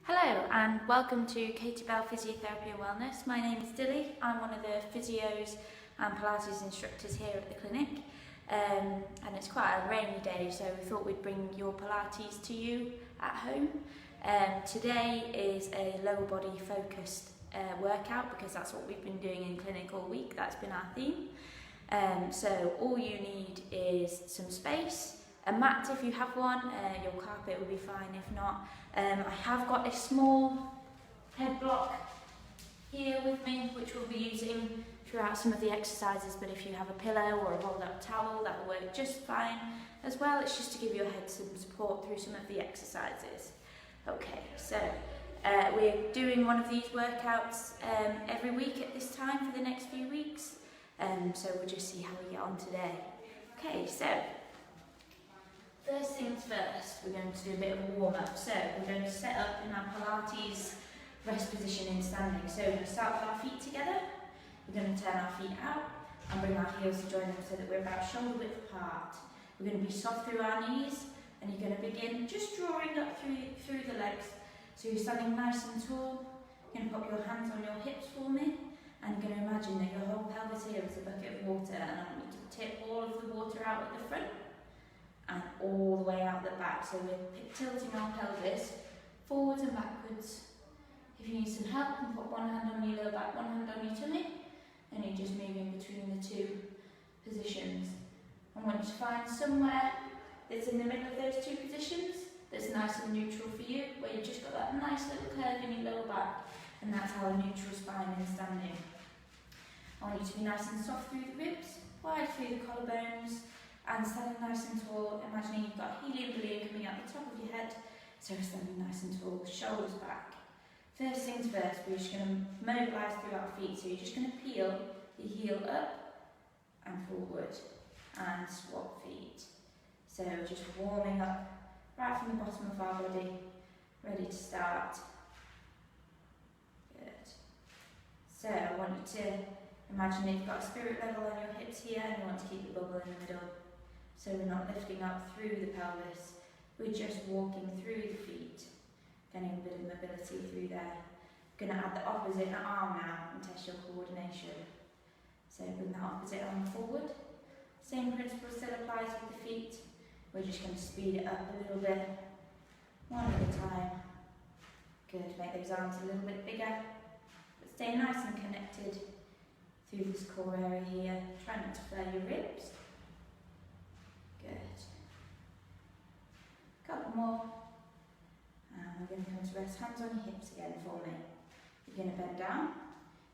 Hello and welcome to Katie Bell Physiotherapy and Wellness. My name is Dilly. I'm one of the physios and Pilates instructors here at the clinic, and it's quite a rainy day, so we thought we'd bring your Pilates to you at home. Today is a lower body focused workout because that's what we've been doing in clinic all week. That's been our theme. So all you need is some space, a mat if you have one, your carpet will be fine if not. I have got a small head block here with me which we'll be using throughout some of the exercises, but if you have a pillow or a rolled up towel that will work just fine as well. It's just to give your head some support through some of the exercises. Okay, so we're doing one of these workouts every week at this time for the next few weeks, so we'll just see how we get on today. Okay, so first things first, we're going to do a bit of a warm-up. So we're going to set up in our Pilates rest position in standing. So we start with our feet together. We're going to turn our feet out and bring our heels to join them so that we're about shoulder width apart. We're going to be soft through our knees, and you're going to begin just drawing up through the legs. So you're standing nice and tall. You're going to pop your hands on your hips for me, and you're going to imagine that your whole pelvis here is a bucket of water, and I want you to tip all of the water out at the front and all the way out the back. So we're tilting our pelvis forwards and backwards. If you need some help, you can put one hand on your lower back, one hand on your tummy, and you're just moving between the two positions. I want you to find somewhere that's in the middle of those two positions that's nice and neutral for you, where you've just got that nice little curve in your lower back, and that's our neutral spine in standing. I want you to be nice and soft through the ribs, wide through the collarbones, and standing nice and tall. Imagining you've got a helium balloon coming out the top of your head, so we're standing nice and tall, shoulders back. First things first, we're just going to mobilise through our feet, so you're just going to peel your heel up and forward and swap feet. So just warming up right from the bottom of our body, ready to start. Good. So I want you to imagine you've got a spirit level on your hips here, and you want to keep the bubble in the middle. So we're not lifting up through the pelvis, we're just walking through the feet, getting a bit of mobility through there. We're going to add the opposite arm now and test your coordination. So bring the opposite arm forward. Same principle still applies with the feet. We're just going to speed it up a little bit, one at a time. Good, make those arms a little bit bigger, but stay nice and connected through this core area here. Try not to flare your ribs. Good. Couple more. And we're going to come to rest. Hands on your hips again for me. You're going to bend down,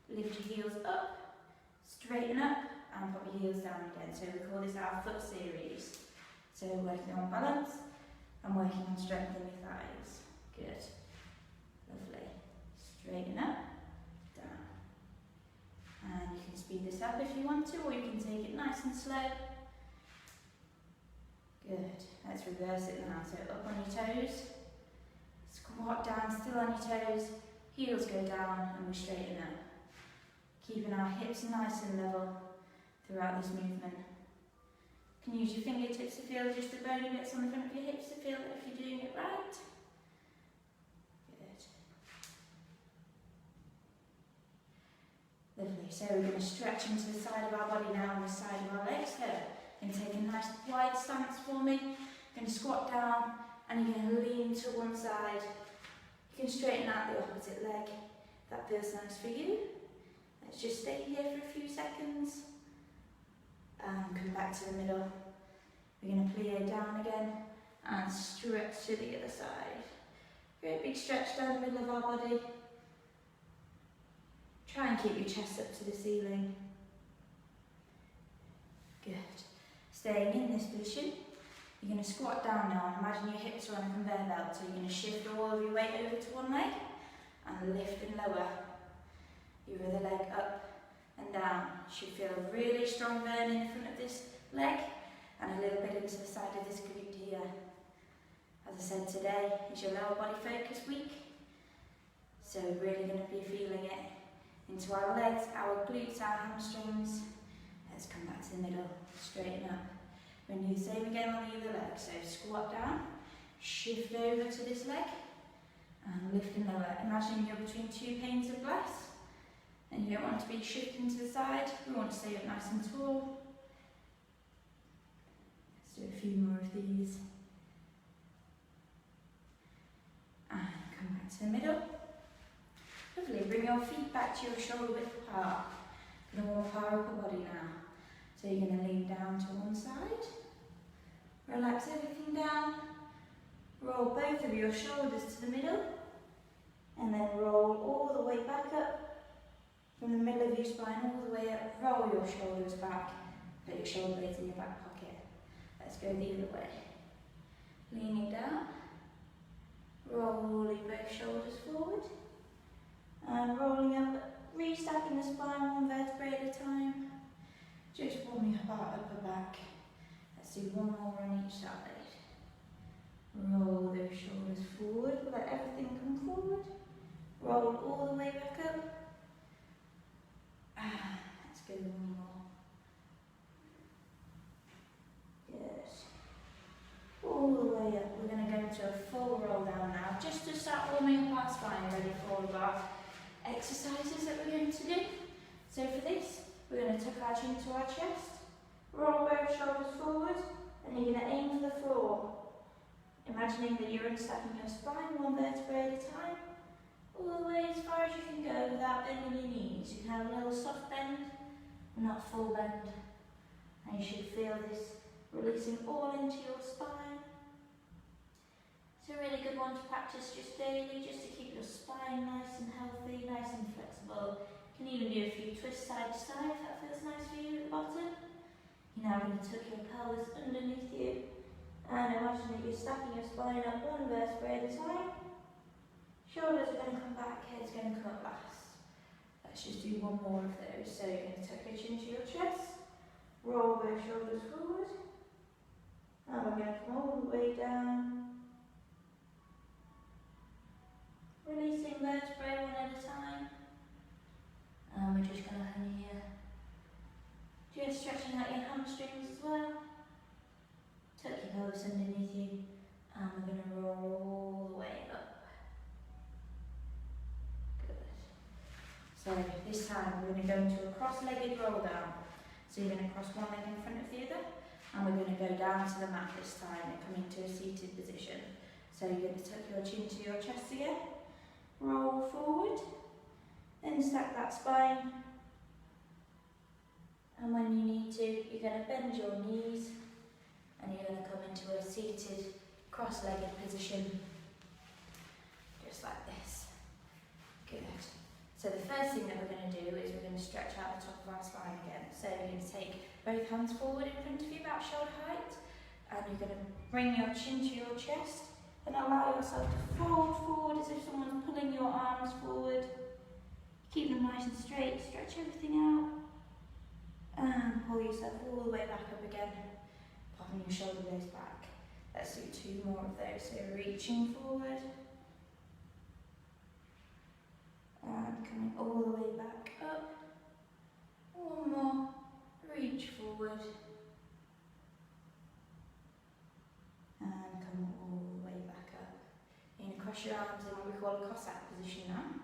lift your heels up, straighten up, and put your heels down again. So we call this our foot series. So working on balance and working on strengthening your thighs. Good. Lovely. Straighten up, down. And you can speed this up if you want to, or you can take it nice and slow. Good. Let's reverse it now. So up on your toes, squat down, still on your toes, heels go down, and we straighten up. Keeping our hips nice and level throughout this movement. You can use your fingertips to feel just the bony bits on the front of your hips to feel if you're doing it right. Good. Lovely. So we're going to stretch into the side of our body now and the side of our legs. So you're going to take a nice wide stance for me. You're going to squat down and you're going to lean to one side. You can straighten out the opposite leg if that feels nice for you. Let's just stay here for a few seconds and come back to the middle. We're going to plie down again and stretch to the other side. Great big stretch down the middle of our body. Try and keep your chest up to the ceiling. Good. Staying in this position, you're going to squat down now and imagine your hips are on a conveyor belt, so you're going to shift all of your weight over to one leg and lift and lower your other leg up and down. You should feel a really strong burn in the front of this leg and a little bit into the side of this glute here. As I said, today is your lower body focus week, so we're really going to be feeling it into our legs, our glutes, our hamstrings. Let's come back to the middle, straighten up. We're going to do the same again on the other leg. So squat down, shift over to this leg, And lift and lower. Imagine you're between two panes of glass and you don't want to be shifting to the side. We want to stay up nice and tall. Let's do a few more of these. And come back to the middle. Lovely. Bring your feet back to your shoulder width apart. Going to warm up our upper body now. So you're going to lean down to one side. Relax everything down. Roll both of your shoulders to the middle. And then roll all the way back up. From the middle of your spine all the way up. Roll your shoulders back. Put your shoulder blades in your back pocket. Let's go the other way. Leaning down. Rolling both shoulders forward. And rolling up. Restacking the spine one vertebrae at a time. Just warming up our upper back. Let's do one more on each side. Roll those shoulders forward, let everything come forward. Roll all the way back up. Let's go one more. Good. All the way up. We're going to go into a full roll down now, just to start warming up our spine, ready for all of our exercises that we're going to do. So for this, we're going to tuck our chin to our chest, roll both shoulders forward, and you're going to aim for the floor. Imagining that you're unstacking your spine one vertebrae at a time, all the way as far as you can go without bending your knees. You can have a little soft bend, but not full bend. And you should feel this releasing all into your spine. It's a really good one to practice just daily, just to keep your spine nice and healthy, nice and flexible. You can even do a few twists side to side if that feels nice for you at the bottom. You're now going to tuck your pelvis underneath you. And imagine that you're stacking your spine up one vertebrae at a time. Shoulders are going to come back, head's going to come up last. Let's just do one more of those. So you're going to tuck your chin to your chest, roll both shoulders forward, and we're going to come all the way down. Releasing vertebrae one at a time. And we're just going to hang here. Just stretching out your hamstrings as well. Tuck your pelvis underneath you, and we're going to roll all the way up. Good. So this time we're going to go into a cross-legged roll down. So you're going to cross one leg in front of the other, and we're going to go down to the mat this time and come into a seated position. So you're going to tuck your chin to your chest again, roll forward, then stack that spine, and when you need to, you're going to bend your knees. And you're going to come into a seated, cross-legged position, just like this. Good. So the first thing that we're going to do is we're going to stretch out the top of our spine again. So you're going to take both hands forward in front of you, about shoulder height, and you're going to bring your chin to your chest, and allow yourself to fold forward as if someone's pulling your arms forward. Keep them nice and straight, stretch everything out, and pull yourself all the way back up again. Popping your shoulder blades back. Let's do two more of those. So reaching forward and coming all the way back up. One more. Reach forward and come all the way back up. You're going to cross your arms in what we call a Cossack position now,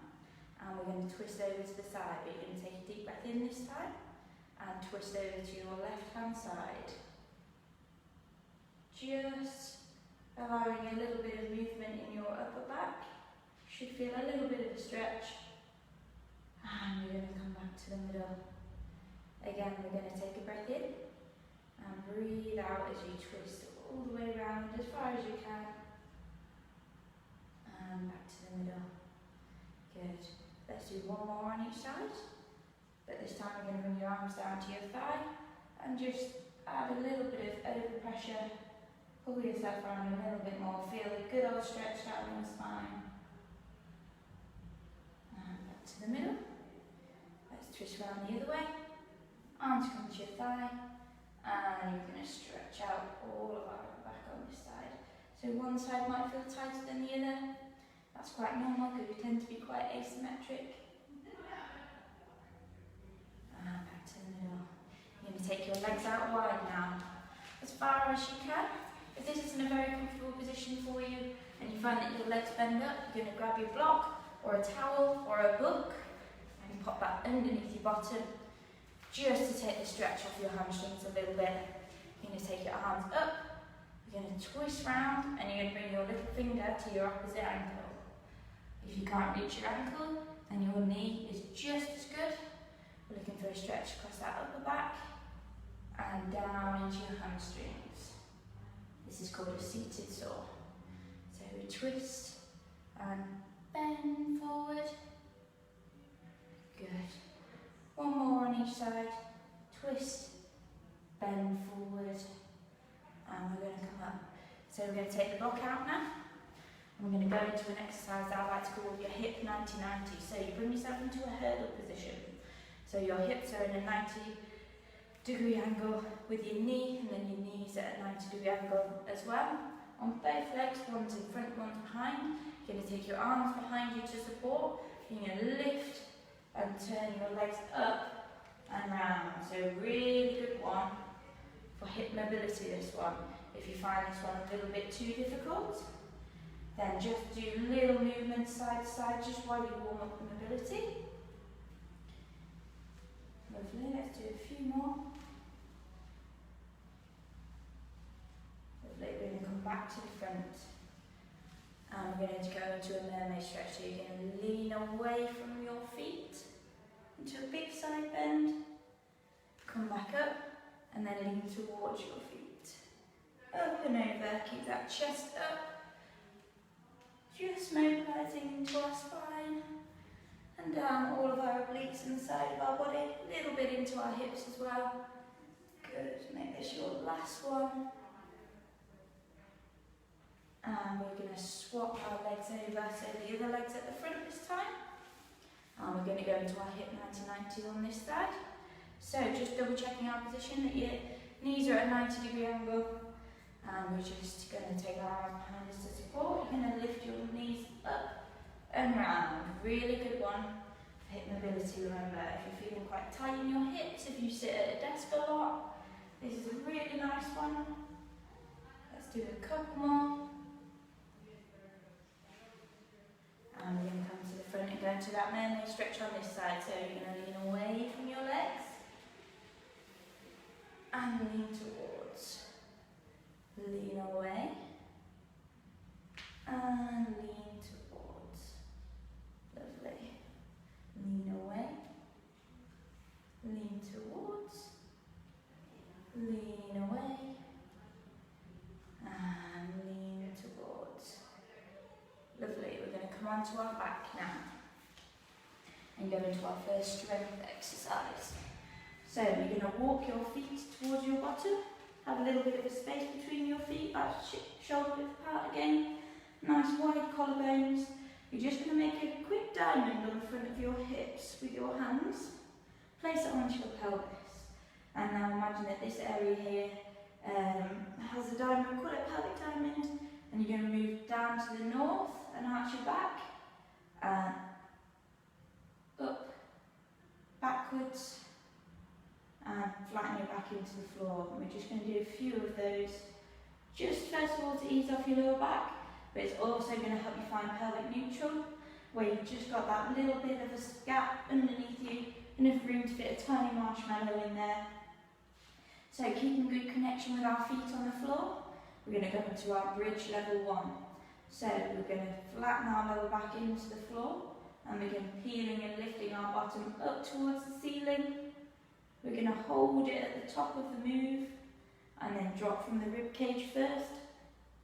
and we're going to twist over to the side. But you're going to take a deep breath in this time and twist over to your left hand side. Just allowing a little bit of movement in your upper back. You should feel a little bit of a stretch. And we're going to come back to the middle. Again, we're going to take a breath in and breathe out as you twist all the way around as far as you can. And back to the middle. Good. Let's do one more on each side. But this time you're going to bring your arms down to your thigh and just add a little bit of overpressure. Pull yourself around a little bit more. Feel a good old stretch down your spine. And back to the middle. Let's twist around the other way. Arms come to your thigh. And you're going to stretch out all of our back on this side. So one side might feel tighter than the other. That's quite normal because we tend to be quite asymmetric. And back to the middle. You're going to take your legs out wide now, as far as you can. If this isn't a very comfortable position for you, and you find that your legs bend up, you're going to grab your block or a towel or a book and pop that underneath your bottom just to take the stretch off your hamstrings a little bit. You're going to take your arms up, you're going to twist round, and you're going to bring your little finger to your opposite ankle. If you can't reach your ankle, then your knee is just as good. We're looking for a stretch across that upper back and down into your hamstrings. This is called a seated saw. So we twist and bend forward. Good. One more on each side. Twist, bend forward, and we're going to come up. So we're going to take the block out now. And we're going to go into an exercise that I like to call your hip 90-90. So you bring yourself into a hurdle position. So your hips are in a 90-degree angle with your knee, and then your knees at a 90-degree angle as well. On both legs, one's in front, one's behind. You're going to take your arms behind you to support. You're going to lift and turn your legs up and round. So really good one for hip mobility, this one. If you find this one a little bit too difficult, then just do little movements side to side just while you warm up the mobility. Lovely, let's do a few more. Lovely, we're going to come back to the front. And we're going to go into a mermaid stretch. So you're going to lean away from your feet into a big side bend. Come back up and then lean towards your feet. Up and over, keep that chest up. Just mobilising into our spine. And down all of our obliques and the side of our body. A little bit into our hips as well. Good, make this your last one. And we're going to swap our legs over, so the other leg's at the front this time. And we're going to go into our hip 90-90 on this side. So just double checking our position that your knees are at a 90-degree angle. And we're just going to take our arms behind us to support. You're going to lift your knees up and round. Really good one for hip mobility, remember. If you're feeling quite tight in your hips, if you sit at a desk a lot, this is a really nice one. Let's do a couple more. And we're going to come to the front and go into that mermaid stretch on this side. So you're going to lean away from your legs and lean towards. Lean away and lean towards. Lovely. Lean away, lean towards, lean away and lean towards. Lovely, we're going to come onto our back now and go into our first strength exercise. So you're going to walk your feet towards your bottom, have a little bit of a space between your feet, about shoulder width apart again, nice wide collarbones. You're just going to make a quick diamond on the front of your hips with your hands, place it onto your pelvis, and now imagine that this area here has a diamond, call it pelvic diamond, and you're going to move down to the north and arch your back, up, backwards, and flatten your back into the floor. And we're just going to do a few of those, just first of all to ease off your lower back, but it's also going to help you find pelvic neutral, where you've just got that little bit of a gap underneath you, enough room to fit a tiny marshmallow in there. So keeping good connection with our feet on the floor, we're going to go into our bridge level 1. So we're going to flatten our lower back into the floor, and we're going to peeling and lifting our bottom up towards the ceiling. We're going to hold it at the top of the move, and then drop from the rib cage first,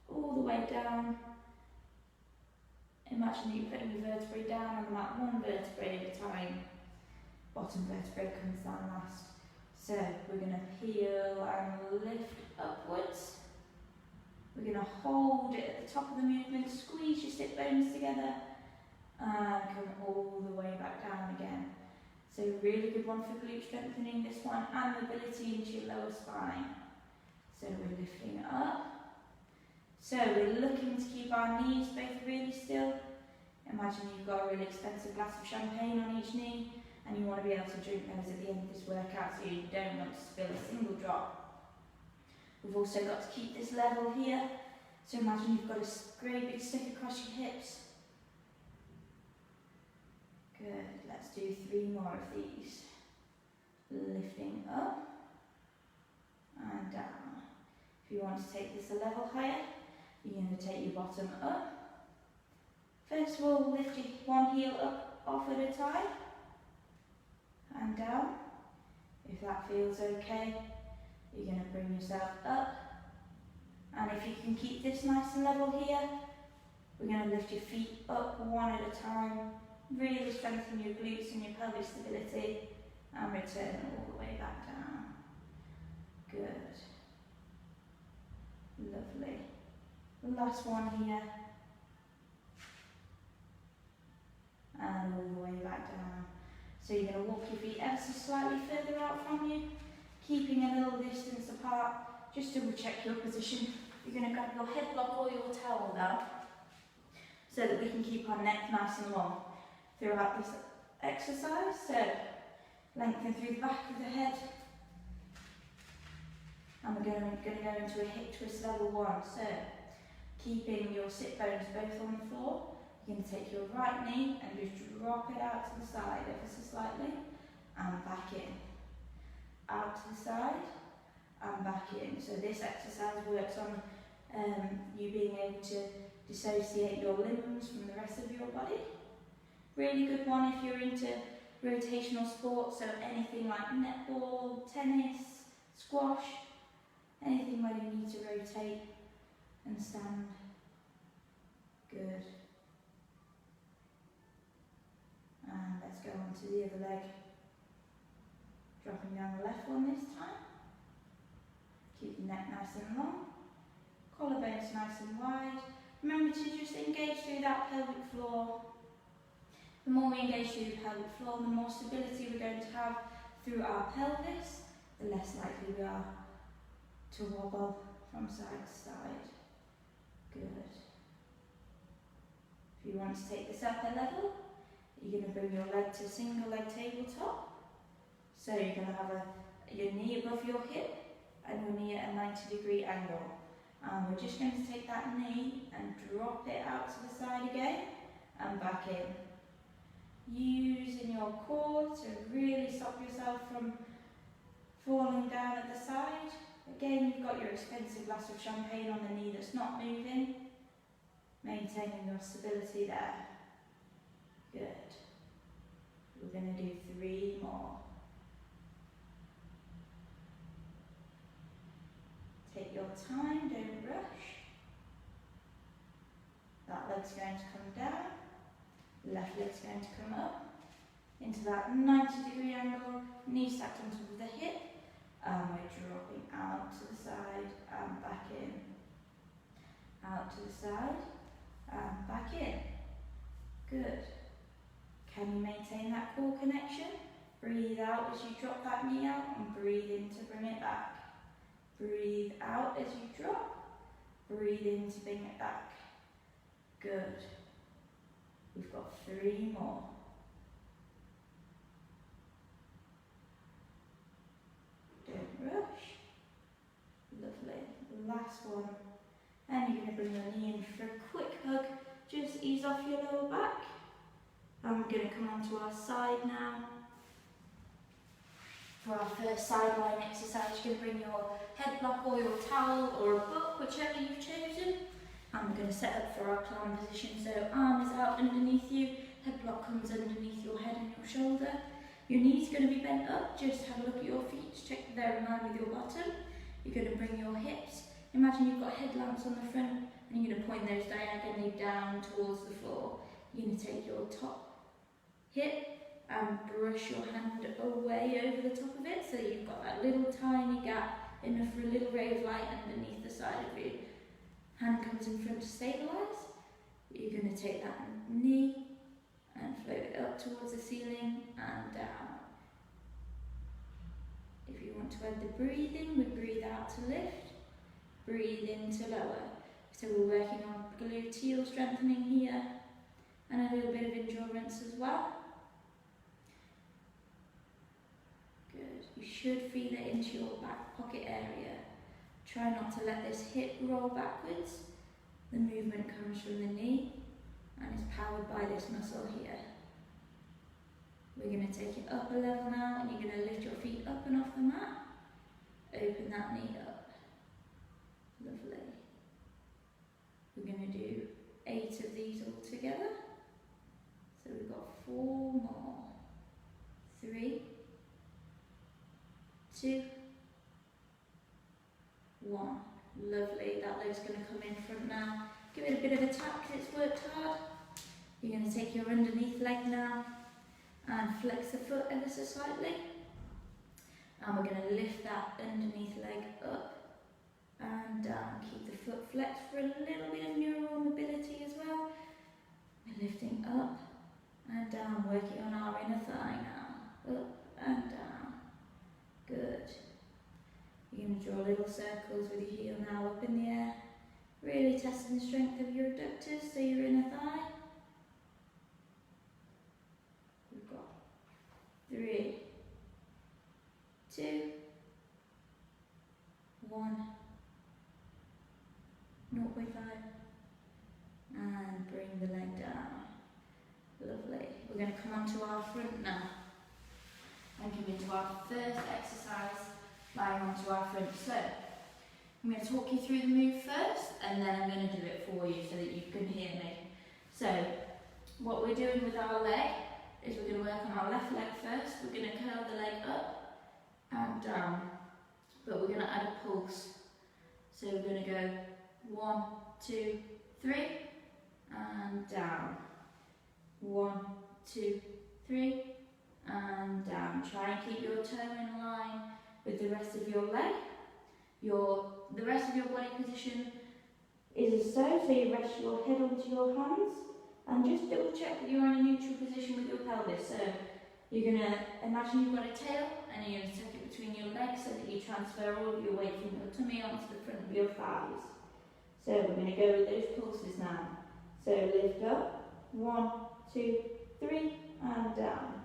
all the way down. Imagine that you're putting your vertebrae down on the mat, one vertebrae at a time. Bottom vertebrae comes down last. So we're going to peel and lift upwards. We're going to hold it at the top of the movement, squeeze your sit bones together, and come all the way back down again. So really good one for glute strengthening, this one, and mobility into your lower spine. So we're lifting it up. So we're looking to keep our knees both really still. Imagine you've got a really expensive glass of champagne on each knee, and you want to be able to drink those at the end of this workout so you don't want to spill a single drop. We've also got to keep this level here, So imagine you've got a great big stick across your hips. Good, let's do 3 more of these. Lifting up and down. If you want to take this a level higher, you're going to take your bottom up. First of all, lift your one heel up off at a time and down. If that feels okay, you're going to bring yourself up. And if you can keep this nice and level here, we're going to lift your feet up one at a time. Really strengthen your glutes and your pelvic stability, and return all the way back down. Good. Lovely. Last one here. And all the way back down. So you're going to walk your feet ever so slightly further out from you, keeping a little distance apart. Just double check your position. You're going to grab your head block or your towel down so that we can keep our neck nice and long throughout this exercise. So lengthen through the back of the head. And we're going to go into a hip twist level 1. So keeping your sit bones both on the floor. You're going to take your right knee and just drop it out to the side ever so slightly and back in. Out to the side and back in. So this exercise works on you being able to dissociate your limbs from the rest of your body. Really good one if you're into rotational sports, so anything like netball, tennis, squash, anything where you need to rotate and stand. Good. And let's go on to the other leg. Dropping down the left one this time. Keep the neck nice and long. Collarbones nice and wide. Remember to just engage through that pelvic floor. The more we engage through the pelvic floor, the more stability we're going to have through our pelvis, the less likely we are to wobble from side to side. Good. If you want to take this up a level, you're going to bring your leg to a single leg tabletop. So you're going to have your knee above your hip and your knee at a 90-degree angle. And we're just going to take that knee and drop it out to the side again and back in. Using your core to really stop yourself from falling down at the side. Again, you've got your expensive glass of champagne on the knee that's not moving. Maintaining your stability there. Good. We're going to do 3 more. Take your time, don't rush. That leg's going to come down. Left leg's going to come up into that 90-degree angle, knee stacked on top of the hip, and we're dropping out to the side and back in. Out to the side and back in. Good. Can you maintain that core connection? Breathe out as you drop that knee out and breathe in to bring it back. Breathe out as you drop, breathe in to bring it back. Good. We've got 3 more. Don't rush. Lovely. Last one. And you're going to bring your knee in for a quick hug. Just ease off your lower back. I'm going to come onto our side now. For our first sideline exercise, you're going to bring your head block or your towel or a book, whichever you've chosen. And we're going to set up for our climb position. So arm is out underneath you, head block comes underneath your head and your shoulder. Your knees going to be bent up. Just have a look at your feet, check that they're in line with your bottom. You're going to bring your hips. Imagine you've got headlamps on the front and you're going to point those diagonally down towards the floor. You're going to take your top hip and brush your hand away over the top of it so that you've got that little tiny gap, enough for a little ray of light underneath the side of you. Hand comes in front to stabilise. You're going to take that knee and float it up towards the ceiling and down. If you want to add the breathing, we breathe out to lift, breathe in to lower. So we're working on gluteal strengthening here and a little bit of endurance as well. Good. You should feel it into your back pocket area. Try not to let this hip roll backwards The movement comes from the knee and is powered by this muscle here. We're going to take it up a level now, and you're going to lift your feet up and off the mat. Open that knee up. Lovely. We're going to do 8 of these all together. So we've got 4 more. 3, 2, 1. Lovely. That leg's going to come in front now. Give it a bit of a tap because it's worked hard. You're going to take your underneath leg now and flex the foot ever so slightly. And we're going to lift that underneath leg up and down. Keep the foot flexed for a little bit of neural mobility as well. We're lifting up and down, working on our inner thigh now. Up and down. Good. You're going to draw little circles with your heel now up in the air. Really testing the strength of your adductors, so your inner thigh. We've got 3, 2, 1, 0.5, and bring the leg down. Lovely. We're going to come onto our front now and come into our first exercise, lying onto our front. So I'm going to talk you through the move first, and then I'm going to do it for you so that you can hear me. So what we're doing with our leg is we're going to work on our left leg first. We're going to curl the leg up and down, but we're going to add a pulse. So we're going to go 1, 2, 3, and down. 1, 2, 3, and down. Try and keep your toe in line with the rest of your leg. The rest of your body position is as so you rest your head onto your hands, and just double check that you're in a neutral position with your pelvis. So you're going to imagine you've got a tail, and you're going to tuck it between your legs so that you transfer all of your weight from your tummy onto the front of your thighs. So we're going to go with those pulses now. So lift up, 1, 2, 3, and down.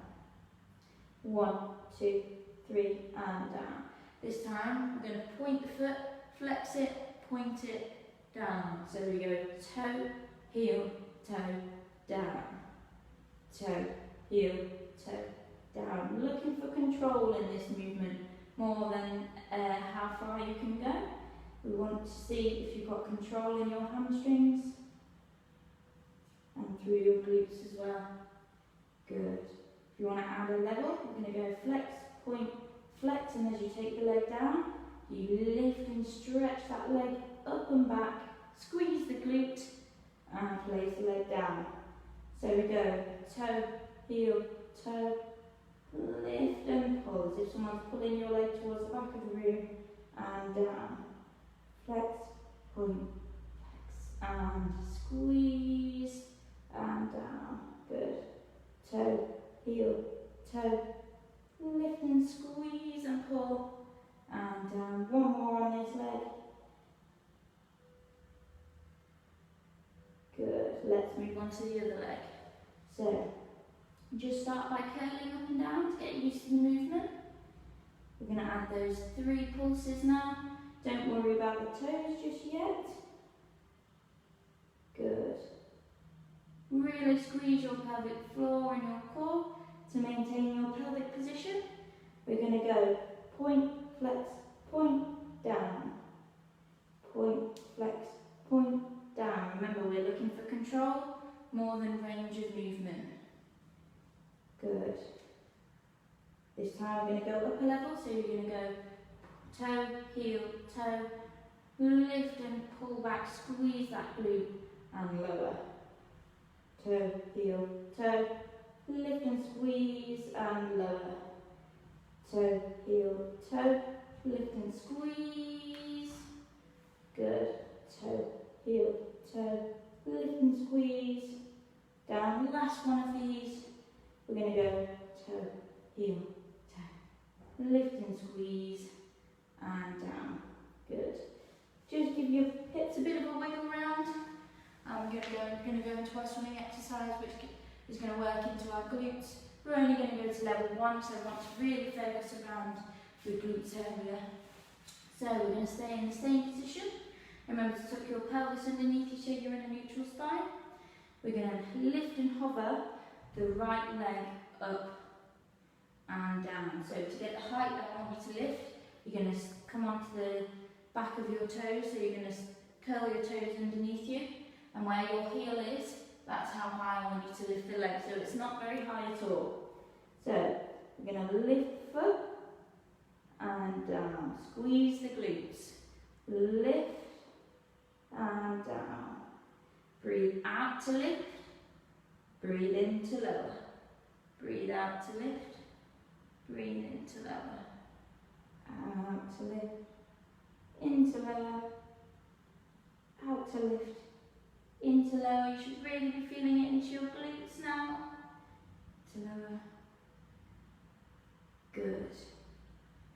1, 2, 3, and down. This time we're going to point the foot, flex it, point it down. So we go toe, heel, toe, down. Toe, heel, toe, down. Looking for control in this movement more than how far you can go. We want to see if you've got control in your hamstrings and through your glutes as well. Good. If you want to add a level, we're going to go flex, point, flex, and as you take the leg down, you lift and stretch that leg up and back, squeeze the glute, and place the leg down. So we go toe, heel, toe, lift and pull, as if someone's pulling your leg towards the back of the room, and down. Flex, point, flex, and squeeze, and down. Good. Toe, heel, toe, lift and squeeze and pull, and down. One more on this leg. Good. Let's move on to the other leg. So, just start by curling up and down to get used to the movement. We're going to add those 3 pulses now. Don't worry about the toes just yet. Good. Really squeeze your pelvic floor and your core to maintain your pelvic position. We're going to go point, flex, point, down. Point, flex, point, down. Remember, we're looking for control more than range of movement. Good. This time we're going to go up a level, so you're going to go toe, heel, toe, lift and pull back, squeeze that glute and lower. Toe, heel, toe, lift and squeeze and lower. Toe, heel, toe, lift and squeeze. Good. Toe, heel, toe, lift and squeeze. Down. Last one of these. We're going to go toe, heel, toe, lift and squeeze and down. Good. Just give your hips a bit of a wiggle round. We're going to go into our swimming exercise, which is going to work into our glutes. We're only going to go to level 1, so I want to really focus around the glutes area. So we're going to stay in the same position, Remember to tuck your pelvis underneath you so you're in a neutral spine. We're going to lift and hover the right leg up and down. So to get the height that I want you to lift, you're going to come onto the back of your toes, so you're going to curl your toes underneath you, and where your heel is, that's how high I want you to lift the leg, so it's not very high at all. So we're going to lift the foot and down, squeeze the glutes, lift and down, breathe out to lift, breathe in to lower, breathe out to lift, breathe in to lower, out to lift, into lower, out to lift, into lower. You should really be feeling it into your glutes now. To lower. Good.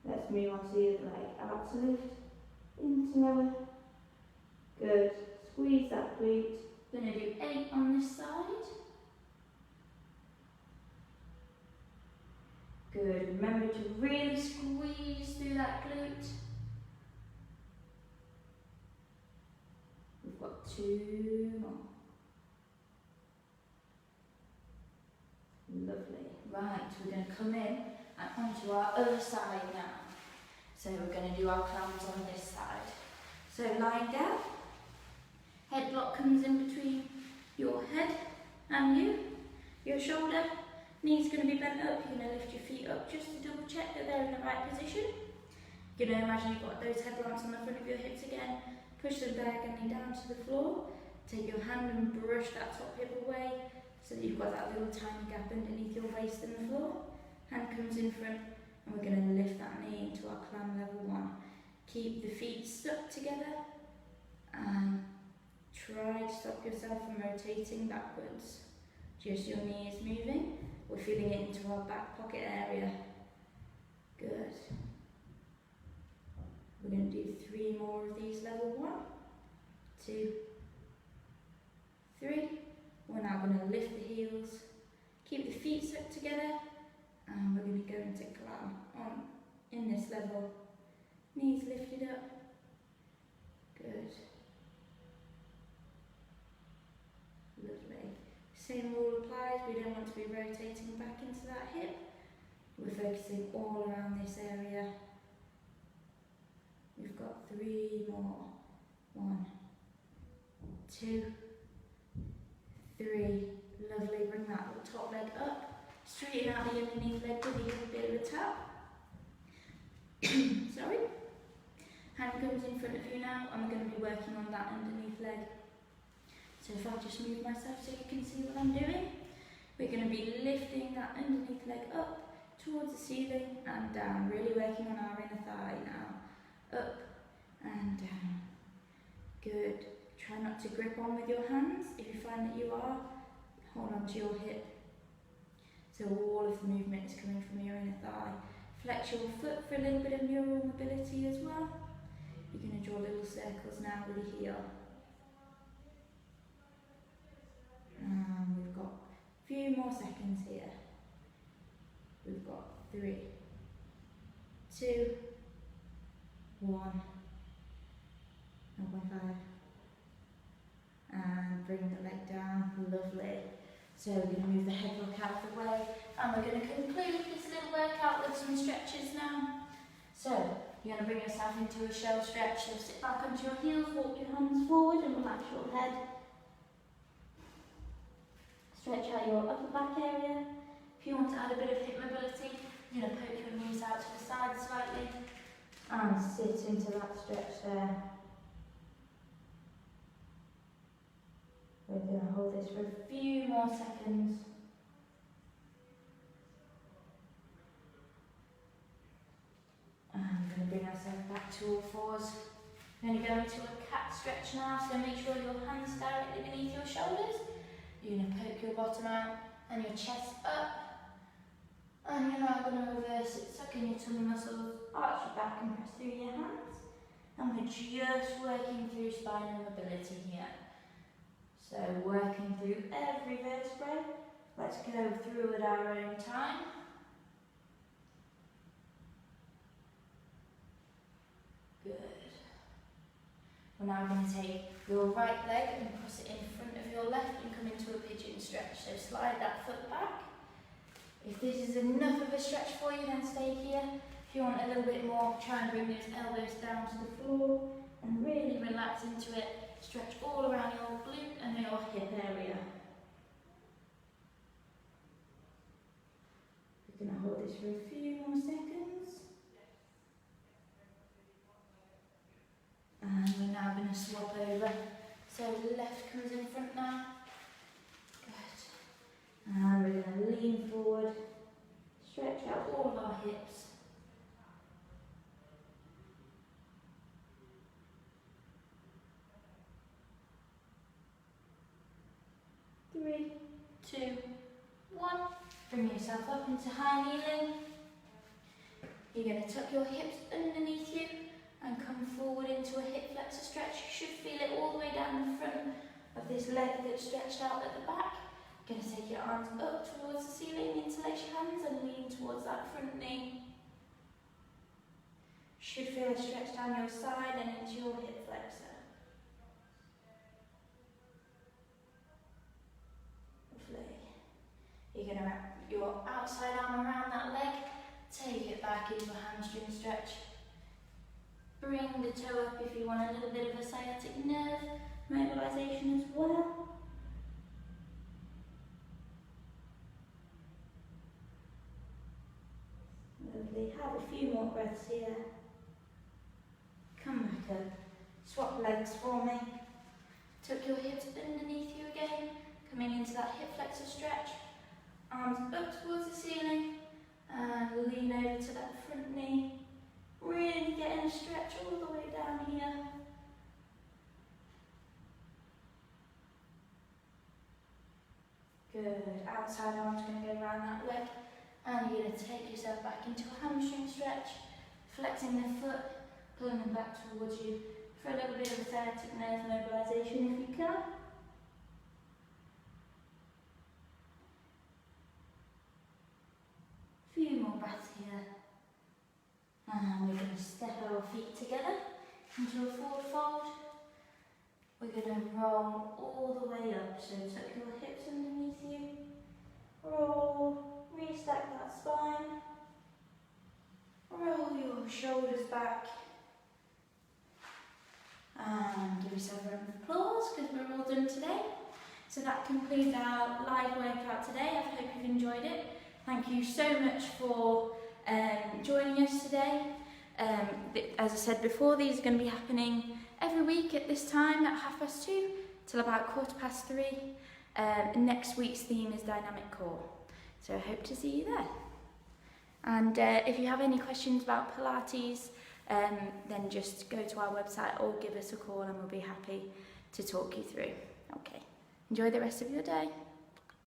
Let's move on to the other leg. Out to lift, into lower. Good. Squeeze that glute. We're going to do 8 on this side. Good. Remember to really squeeze through that glute. We've got 2 more. Lovely. Right, we're going to come in and onto our other side now. So we're going to do our clams on this side. So lying down, head block comes in between your head and you, your shoulder. Knees going to be bent up. You're going to lift your feet up just to double check that they're in the right position. You're going to imagine you've got those headlamps on the front of your hips again. Push them diagonally down to the floor. Take your hand and brush that top hip away so that you've got that little tiny gap underneath your waist and the floor. Hand comes in front and we're going to lift that knee into our clam level 1. Keep the feet stuck together and try to stop yourself from rotating backwards. Just your knee is moving. We're feeling it into our back pocket area. Good. We're going to do 3 more of these level 1, 2, 3. We're now going to lift the heels, keep the feet stuck together, and we're going to go into clam on in this level. Knees lifted up. Good. Lovely. Same rule applies. We don't want to be rotating back into that hip. We're focusing all around this area. We've got 3 more. 1, 2, 3. Lovely. Bring that top leg up. Straighten out the underneath leg with a bit of a tap. Sorry. Hand comes in front of you now, and we're going to be working on that underneath leg. So if I just move myself so you can see what I'm doing, we're going to be lifting that underneath leg up towards the ceiling and down, really working on our inner thigh now. Up and down. Good. Try not to grip on with your hands. If you find that you are, hold on to your hip. So all of the movement is coming from your inner thigh. Flex your foot for a little bit of neural mobility as well. You're going to draw little circles now with your heel. And we've got a few more seconds here. We've got 3, 2, 1, 0.5. And bring the leg down. Lovely. So we're going to move the head block out of the way, and we're going to conclude this little workout with some stretches now. So you're going to bring yourself into a shell stretch. So sit back onto your heels, walk your hands forward and relax your head. Stretch out your upper back area. If you want to add a bit of hip mobility, you're going to poke your knees out to the side slightly and sit into that stretch there. We're going to hold this for a few more seconds. And we're going to bring ourselves back to all fours. We're going to go into a cat stretch now, so make sure your hands directly beneath your shoulders. You're going to poke your bottom out and your chest up. And you're now going to reverse it, suck in your tummy muscles, arch your back and press through your hands. And we're just working through spinal mobility here. So working through every vertebrae. Let's go through at our own time. Good. We're now going to take your right leg and cross it in front of your left and come into a pigeon stretch. So slide that foot back. If this is enough of a stretch for you, then stay here. If you want a little bit more, try and bring those elbows down to the floor and really relax into it. Stretch all around your glute and your hip area. We're going to hold this for a few more seconds. And we're now going to swap over. So left comes in front now. Good. And we're going to lean forward. Stretch out all of our hips. Three, two, one. Bring yourself up into high kneeling. You're going to tuck your hips underneath you and come forward into a hip flexor stretch. You should feel it all the way down the front of this leg that's stretched out at the back. You're going to take your arms up towards the ceiling, interlace your hands and lean towards that front knee. You should feel a stretch down your side and into your hip flexor. Lovely. You're going to wrap your outside arm around that leg, take it back into a hamstring stretch. Bring the toe up if you want a little bit of a sciatic nerve mobilization as well. Lovely. Have a few more breaths here. Come back up. Swap legs for me. Tuck your hips underneath you again. Coming into that hip flexor stretch. Arms up towards the ceiling. And lean over to that front knee. Really getting a stretch all the way down here. Good. Outside arm's going to go around that leg. And you're going to take yourself back into a hamstring stretch. Flexing the foot, pulling them back towards you for a little bit of a sciatic nerve mobilization if you can. Few more breaths here. And we're going to step our feet together into a forward fold. We're going to roll all the way up. So tuck your hips underneath you. Roll, restack that spine. Roll your shoulders back. And give yourself a round of applause because we're all done today. So that concludes our live workout today. I hope you've enjoyed it. Thank you so much for joining us today. As I said before, these are going to be happening every week at this time at 2:30 till about 3:15. Next week's theme is dynamic core. So I hope to see you there. And if you have any questions about Pilates, then just go to our website or give us a call and we'll be happy to talk you through. Okay. Enjoy the rest of your day.